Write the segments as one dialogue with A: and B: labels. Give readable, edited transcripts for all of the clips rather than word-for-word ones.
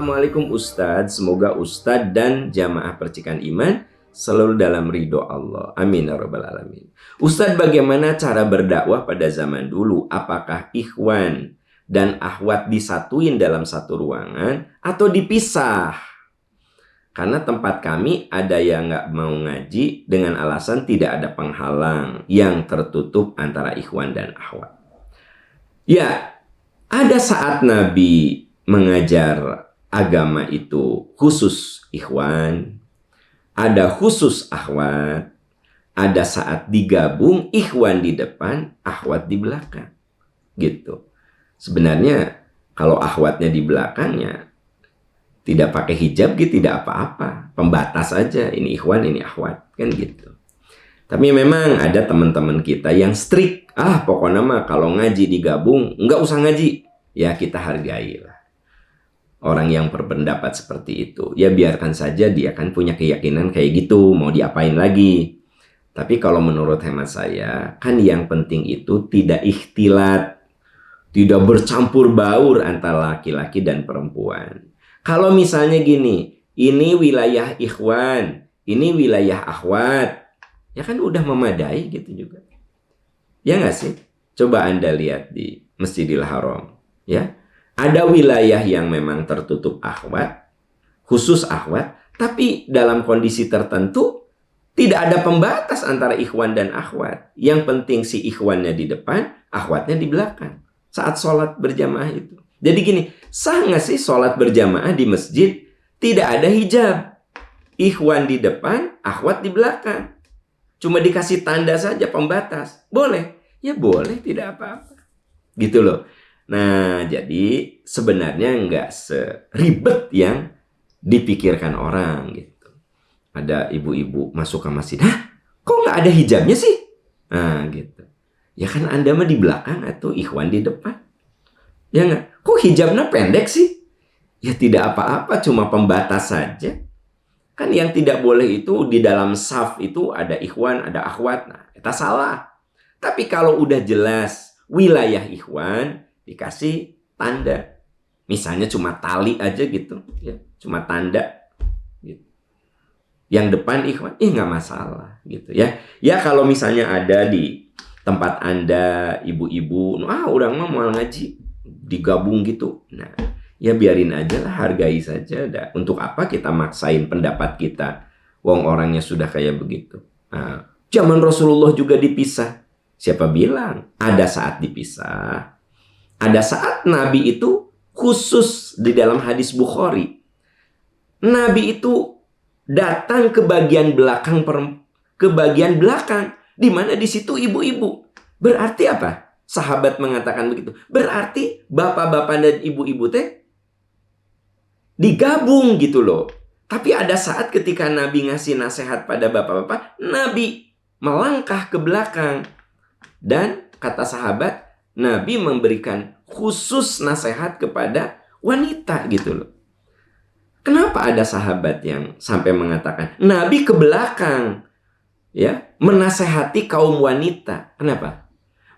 A: Assalamualaikum Ustadz, semoga Ustadz dan jamaah percikan iman selalu dalam ridho Allah. Amin ya rabbal alamin. Ustadz, bagaimana cara berdakwah pada zaman dulu? Apakah ikhwan dan akhwat disatuin dalam satu ruangan atau dipisah? Karena tempat kami ada yang nggak mau ngaji dengan alasan tidak ada penghalang yang tertutup antara ikhwan dan akhwat. Ya, ada saat Nabi mengajar agama itu khusus ikhwan, ada khusus akhwat, ada saat digabung ikhwan di depan, akhwat di belakang. Gitu. Sebenarnya kalau akhwatnya di belakangnya tidak pakai hijab gitu tidak apa-apa, pembatas aja, ini ikhwan ini akhwat, kan gitu. Tapi memang ada teman-teman kita yang strict, pokoknya mah kalau ngaji digabung nggak usah ngaji, ya kita hargailah orang yang berpendapat seperti itu. Ya biarkan saja, dia kan punya keyakinan kayak gitu, mau diapain lagi. Tapi kalau menurut hemat saya, kan yang penting itu tidak ikhtilat, tidak bercampur baur antara laki-laki dan perempuan. Kalau misalnya gini, ini wilayah ikhwan, ini wilayah akhwat, ya kan udah memadai gitu juga. Ya nggak sih? Coba Anda lihat di Masjidil Haram, ya. Ada wilayah yang memang tertutup akhwat, khusus akhwat, tapi dalam kondisi tertentu tidak ada pembatas antara ikhwan dan akhwat. Yang penting si ikhwannya di depan, akhwatnya di belakang saat sholat berjamaah itu. Jadi gini, sah nggak sih sholat berjamaah di masjid tidak ada hijab? Ikhwan di depan, akhwat di belakang. Cuma dikasih tanda saja pembatas. Boleh? Ya boleh, tidak apa-apa. Gitu loh. Nah, jadi sebenarnya nggak seribet yang dipikirkan orang gitu. Ada ibu-ibu masuk ke masjid, kok nggak ada hijabnya sih? Nah, gitu. Ya kan Anda mah di belakang atau ikhwan di depan. Ya nggak? Kok hijabnya pendek sih? Ya tidak apa-apa, cuma pembatas saja. Kan yang tidak boleh itu di dalam saf itu ada ikhwan, ada akhwat. Nah, itu salah. Tapi kalau udah jelas wilayah ikhwan, dikasih tanda. Misalnya cuma tali aja gitu. Ya, cuma tanda. Gitu. Yang depan ikhwan, nggak masalah. Gitu ya. Ya kalau misalnya ada di tempat Anda, ibu-ibu, orang mah mau ngaji, digabung gitu. Nah, ya biarin aja lah, hargai saja. Untuk apa kita maksain pendapat kita? Wong orangnya sudah kayak begitu. Nah, zaman Rasulullah juga dipisah. Siapa bilang? Ada saat dipisah. Ada saat Nabi itu khusus di dalam hadis Bukhari. Nabi itu datang ke bagian belakang, di mana di situ ibu-ibu. Berarti apa? Sahabat mengatakan begitu. Berarti bapak-bapak dan ibu-ibu teh digabung gitu loh. Tapi ada saat ketika Nabi ngasih nasihat pada bapak-bapak, Nabi melangkah ke belakang. Dan kata sahabat, Nabi memberikan khusus nasihat kepada wanita gitu loh. Kenapa ada sahabat yang sampai mengatakan Nabi ke belakang, ya, menasehati kaum wanita? Kenapa?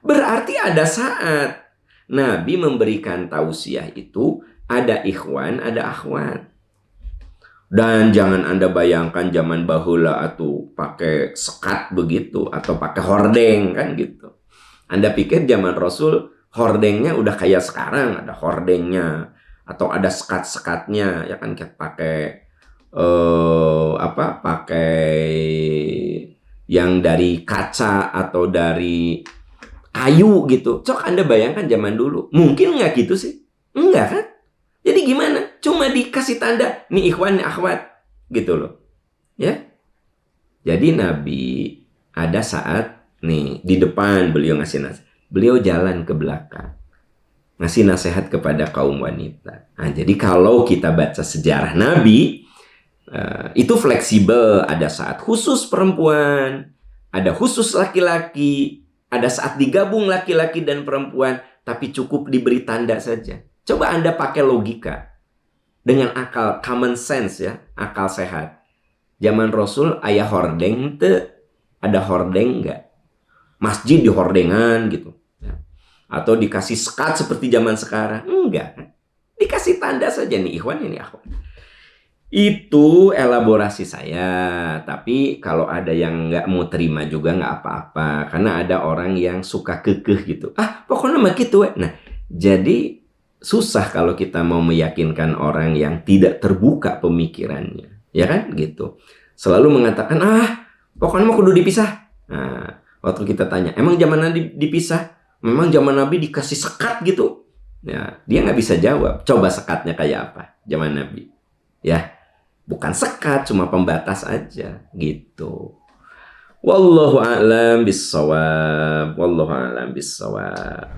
A: Berarti ada saat Nabi memberikan tausiah itu ada ikhwan, ada akhwat. Dan jangan Anda bayangkan zaman bahula atau pakai sekat begitu atau pakai hordeng kan gitu. Anda pikir zaman Rasul hordengnya udah kayak sekarang, ada hordengnya atau ada sekat-sekatnya, ya kan, pakai pakai yang dari kaca atau dari kayu gitu. Cok Anda bayangkan zaman dulu, mungkin nggak gitu sih? Enggak kan? Jadi gimana? Cuma dikasih tanda, nih ikhwan, nih akhwat, gitu loh. Ya. Jadi Nabi ada saat nih di depan beliau ngasih nasihat, beliau jalan ke belakang ngasih nasihat kepada kaum wanita. Nah, jadi kalau kita baca sejarah Nabi itu fleksibel, ada saat khusus perempuan, ada khusus laki-laki, ada saat digabung laki-laki dan perempuan, tapi cukup diberi tanda saja. Coba Anda pakai logika dengan akal common sense ya, akal sehat. Zaman Rasul ayah hordeng, ada hordeng nggak? Masjid di hordengan gitu, atau dikasih sekat seperti zaman sekarang? Enggak kan? Dikasih tanda saja nih ikhwan, ini akhwat. Itu elaborasi saya, tapi kalau ada yang nggak mau terima juga nggak apa-apa, karena ada orang yang suka kekeh gitu. Pokoknya mah gitu. Nah, jadi susah kalau kita mau meyakinkan orang yang tidak terbuka pemikirannya, ya kan gitu. Selalu mengatakan, pokoknya mah kudu dipisah. Nah, waktu kita tanya, emang zaman Nabi dipisah? Memang zaman Nabi dikasih sekat gitu? Ya, dia nggak bisa jawab. Coba sekatnya kayak apa zaman Nabi? Ya, bukan sekat, cuma pembatas aja gitu. Wallahu a'lam bissawab. Wallahu a'lam bissawab.